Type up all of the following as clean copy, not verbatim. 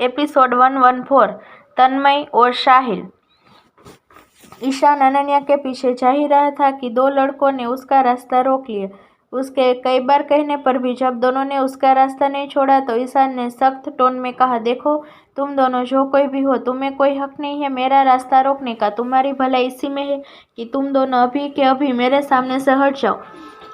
Episode 114 तन्मय और साहिल। ईशान अनन्या के पीछे जा ही रहा था कि दो लड़कों ने उसका रास्ता रोक लिया। उसके कई बार कहने पर भी जब दोनों ने उसका रास्ता नहीं छोड़ा तो ईशान ने सख्त टोन में कहा, देखो तुम दोनों जो कोई भी हो, तुम्हें कोई हक नहीं है मेरा रास्ता रोकने का। तुम्हारी भलाई इसी में है कि तुम दोनों अभी के अभी मेरे सामने से हट जाओ,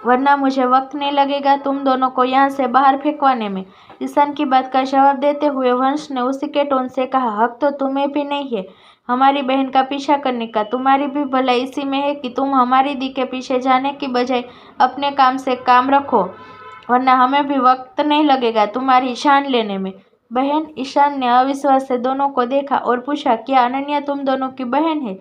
वरना मुझे वक्त नहीं लगेगा तुम दोनों को यहाँ से बाहर फेंकवाने में। ईशान की बात का जवाब देते हुए वंश ने उसी के टोन से कहा, हक तो तुम्हें भी नहीं है हमारी बहन का पीछा करने का। तुम्हारी भी भलाई इसी में है कि तुम हमारी दी के पीछे जाने की बजाय अपने काम से काम रखो, वरना हमें भी वक्त नहीं लगेगा तुम्हारी जान लेने में। बहन? ईशान ने अविश्वास से दोनों को देखा और पूछा, क्या अनन्या तुम दोनों की बहन है?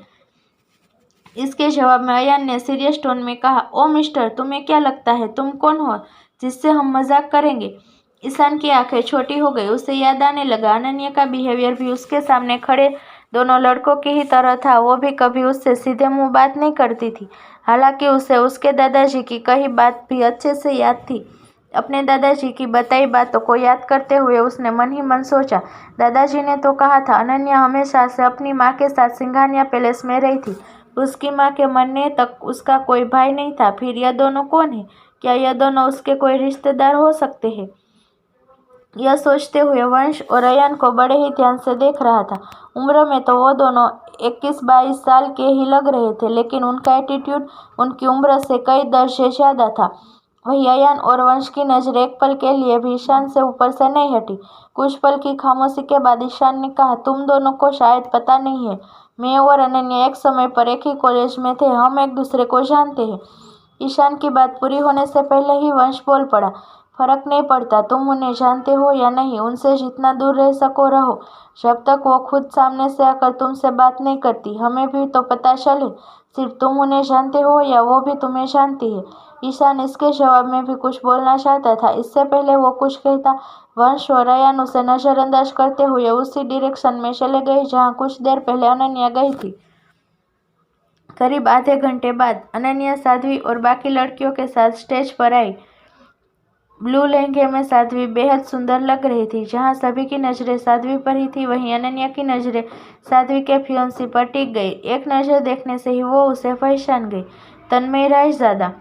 इसके जवाब में अयान ने सीरियस टोन में कहा, ओ मिस्टर, तुम्हें क्या लगता है तुम कौन हो जिससे हम मजाक करेंगे? ईशान की आंखें छोटी हो गई। उसे याद आने लगा अनन्या का बिहेवियर भी उसके सामने खड़े दोनों लड़कों की ही तरह था। वो भी कभी उससे सीधे मुंह बात नहीं करती थी। हालांकि उसे उसके दादाजी की कही बात भी अच्छे से याद थी। अपने दादाजी की बताई बातों को याद करते हुए उसने मन ही मन सोचा, दादाजी ने तो कहा था अनन्या हमेशा से अपनी माँ के साथ सिंघानिया पैलेस में रही थी। उसकी माँ के मरने तक उसका कोई भाई नहीं था। फिर यह दोनों कौन है? क्या यह दोनों उसके कोई रिश्तेदार हो सकते हैं? यह सोचते हुए वंश और अयान को बड़े ही ध्यान से देख रहा था। उम्र में तो वो दोनों 21-22 साल के ही लग रहे थे, लेकिन उनका एटीट्यूड उनकी उम्र से कई दर्जे ज्यादा था। वही अयान और वंश की नजर एक पल के लिए भी ईशान से ऊपर से नहीं हटी। कुछ पल की खामोशी के बाद ईशान ने कहा, तुम दोनों को शायद पता नहीं है, मैं और अनन्या एक समय पर एक ही कॉलेज में थे, हम एक दूसरे को जानते हैं। ईशान की बात पूरी होने से पहले ही वंश बोल पड़ा, फर्क नहीं पड़ता तुम उन्हें जानते हो या नहीं, उनसे जितना दूर रह सको रहो, जब तक वो खुद सामने से आकर तुमसे बात नहीं करती। हमें भी तो पता चले सिर्फ तुम उन्हें जानते हो या वो भी तुम्हें जानती है। ईशान इसके जवाब में भी कुछ बोलना चाहता था। इससे पहले वो कुछ कहता, वंश और अयान उसे नजरअंदाज करते हुए उसी डायरेक्शन में चले गए जहाँ कुछ देर पहले अनन्या गई थी। करीब आधे घंटे बाद अनन्या साध्वी और बाकी लड़कियों के साथ स्टेज पर आई। ब्लू लहंगे में साध्वी बेहद सुंदर लग रही थी। जहां सभी की नजरें साध्वी पर ही थी, वहीं अनन्या की नजरें साध्वी के फियांसे पर टिक गई। एक नजर देखने से ही वो उसे पहचान गई, तन्मय रायजादा।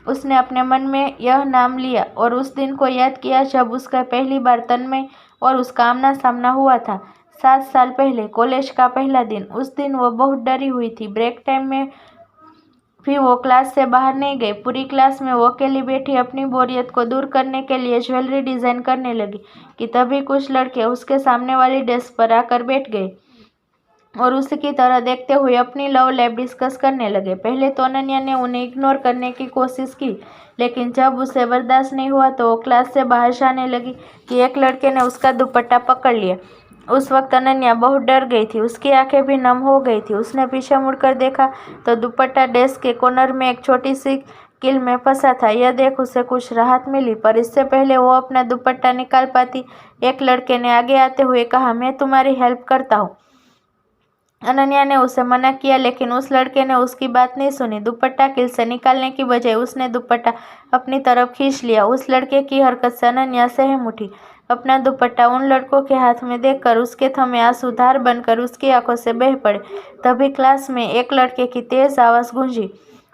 उसने अपने मन में यह नाम लिया और उस दिन को याद किया जब उसका पहली बार तन्मय और उसका आमना सामना हुआ था 7 साल पहले, कॉलेज का पहला दिन। उस दिन वो बहुत डरी हुई थी। ब्रेक टाइम में भी वो क्लास से बाहर नहीं गई। पूरी क्लास में वो अकेली बैठी अपनी बोरियत को दूर करने के लिए ज्वेलरी डिजाइन करने लगी कि तभी कुछ लड़के उसके सामने वाली डेस्क पर आकर बैठ गए और उसी की तरह देखते हुए अपनी लव लाइफ डिस्कस करने लगे। पहले तो अनन्या ने उन्हें इग्नोर करने की कोशिश की, लेकिन जब उसे बर्दाश्त नहीं हुआ तो वो क्लास से बाहर जाने लगी कि एक लड़के ने उसका दुपट्टा पकड़ लिया। उस वक्त अनन्या बहुत डर गई थी, उसकी आंखें भी नम हो गई थी। उसने पीछे मुड़कर देखा तो दुपट्टा डेस्क के कॉर्नर में एक छोटी सी कील में फंसा था। यह देख उसे कुछ राहत मिली, पर इससे पहले वो अपना दुपट्टा निकाल पाती, एक लड़के ने आगे आते हुए कहा, मैं तुम्हारी हेल्प करता हूँ। अनन्या ने उसे मना किया, लेकिन उस लड़के ने उसकी बात नहीं सुनी। दुपट्टा कील से निकालने की बजाय उसने दुपट्टा अपनी तरफ खींच लिया। उस लड़के की हरकत से अनन्या सहम उठी। अपना दुपट्टा उन लड़कों के हाथ में देखकर उसके थमे आंसू धार बनकर उसकी आंखों से बह पड़े। तभी क्लास में एक लड़के की तेज आवाज गूंजी।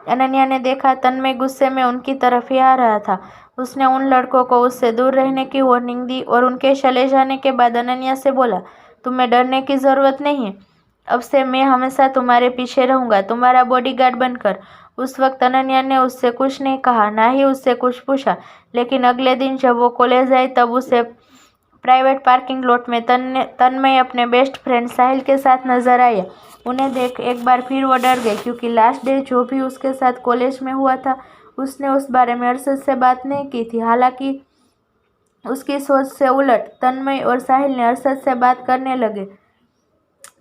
अनन्या ने देखा तन्मय गुस्से में उनकी तरफ ही आ रहा था। उसने उन लड़कों को उससे दूर रहने की वार्निंग दी और उनके चले जाने के बाद अनन्या से बोला, तुम्हें डरने की जरूरत नहीं है, अब से मैं हमेशा तुम्हारे पीछे रहूंगा, तुम्हारा बॉडीगार्ड बनकर। उस वक्त अनन्या ने उससे कुछ नहीं कहा, ना ही उससे कुछ पूछा, लेकिन अगले दिन जब वो कॉलेज आई तब उसे प्राइवेट पार्किंग लॉट में तन्मय अपने बेस्ट फ्रेंड साहिल के साथ नजर आया। उन्हें देख एक बार फिर वो डर गई, क्योंकि लास्ट डे जो भी उसके साथ कॉलेज में हुआ था उसने उस बारे में अरशद से बात नहीं की थी। हालांकि उसकी सोच से उलट तन्मय और साहिल ने अरशद से बात करने लगे।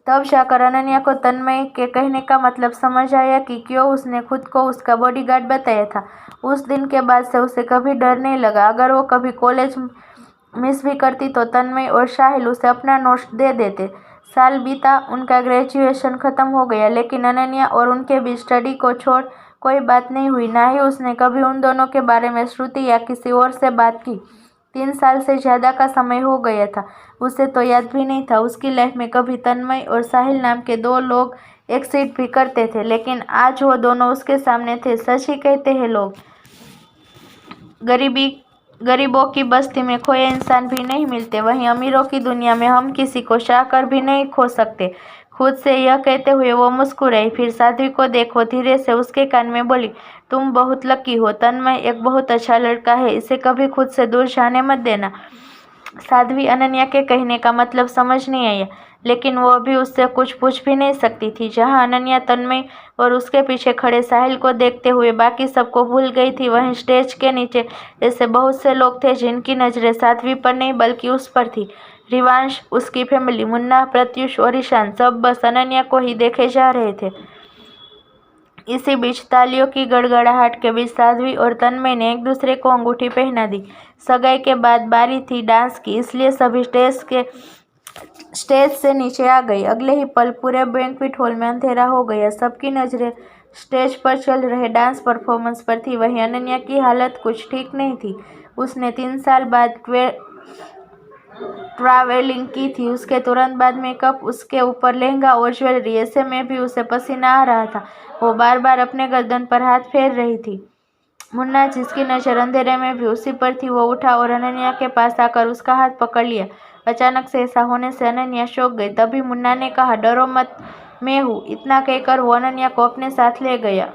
तब जाकर अनन्या को तन्मय के कहने का मतलब समझ आया कि क्यों उसने खुद को उसका बॉडीगार्ड बताया था। उस दिन के बाद से उसे कभी डर नहीं लगा। अगर वो कभी कॉलेज मिस भी करती तो तन्मय और साहिल उसे अपना नोट्स दे देते। साल बीता, उनका ग्रेजुएशन खत्म हो गया, लेकिन अनन्या और उनके बीच स्टडी को छोड़ कोई बात नहीं हुई। ना ही उसने कभी उन दोनों के बारे में श्रुति या किसी और से बात की। 3 साल से ज्यादा का समय हो गया था। उसे तो याद भी नहीं था उसकी लाइफ में कभी तन्मय और साहिल नाम के 2 लोग एक्सिस्ट भी करते थे, लेकिन आज वो दोनों उसके सामने थे। सच ही कहते हैं लोग, गरीबों की बस्ती में खोए इंसान भी नहीं मिलते, वहीं अमीरों की दुनिया में हम किसी को चाह कर भी नहीं खो सकते। खुद से यह कहते हुए वो मुस्कुराई, फिर साध्वी को देखो धीरे से उसके कान में बोली, तुम बहुत लकी हो, तन्मय एक बहुत अच्छा लड़का है, इसे कभी खुद से दूर जाने मत देना। साध्वी अनन्या के कहने का मतलब समझ नहीं आया, लेकिन वो अभी उससे कुछ पूछ भी नहीं सकती थी। जहां अनन्या तन्मय और उसके पीछे खड़े साहिल को देखते हुए बाकी सबको भूल गई थी, वहीं स्टेज के नीचे ऐसे बहुत से लोग थे जिनकी नजरें साध्वी पर नहीं बल्कि उस पर थी। रिवांश, उसकी फैमिली, मुन्ना, प्रत्युष और ईशान, सब बस अनन्या को ही देखे जा रहे थे। इसी बीच तालियों की गड़गड़ाहट के बीच साध्वी और तन्मय ने एक दूसरे को अंगूठी पहना दी। सगाई के बाद बारी थी डांस की, इसलिए सभी स्टेज से नीचे आ गई। अगले ही पल पूरे बैंक्वेट हॉल में अंधेरा हो गया। सबकी नजरें स्टेज पर चल रहे डांस परफॉर्मेंस पर थी। वहीं अनन्या की हालत कुछ ठीक नहीं थी। उसने 3 साल बाद ट्रैवलिंग की थी। उसके तुरंत बाद मेकअप, उसके ऊपर लहंगा और ज्वेलरी, ऐसे में भी उसे पसीना आ रहा था। वो बार बार अपने गर्दन पर हाथ फेर रही थी। मुन्ना, जिसकी नजर अंधेरे में भी उसी पर थी, वो उठा और अनन्या के पास आकर उसका हाथ पकड़ लिया। अचानक से ऐसा होने से अनन्या चौंक गई। तभी मुन्ना ने कहा, डरो मत, मैं हूँ। इतना कहकर वो अनन्या को अपने साथ ले गया।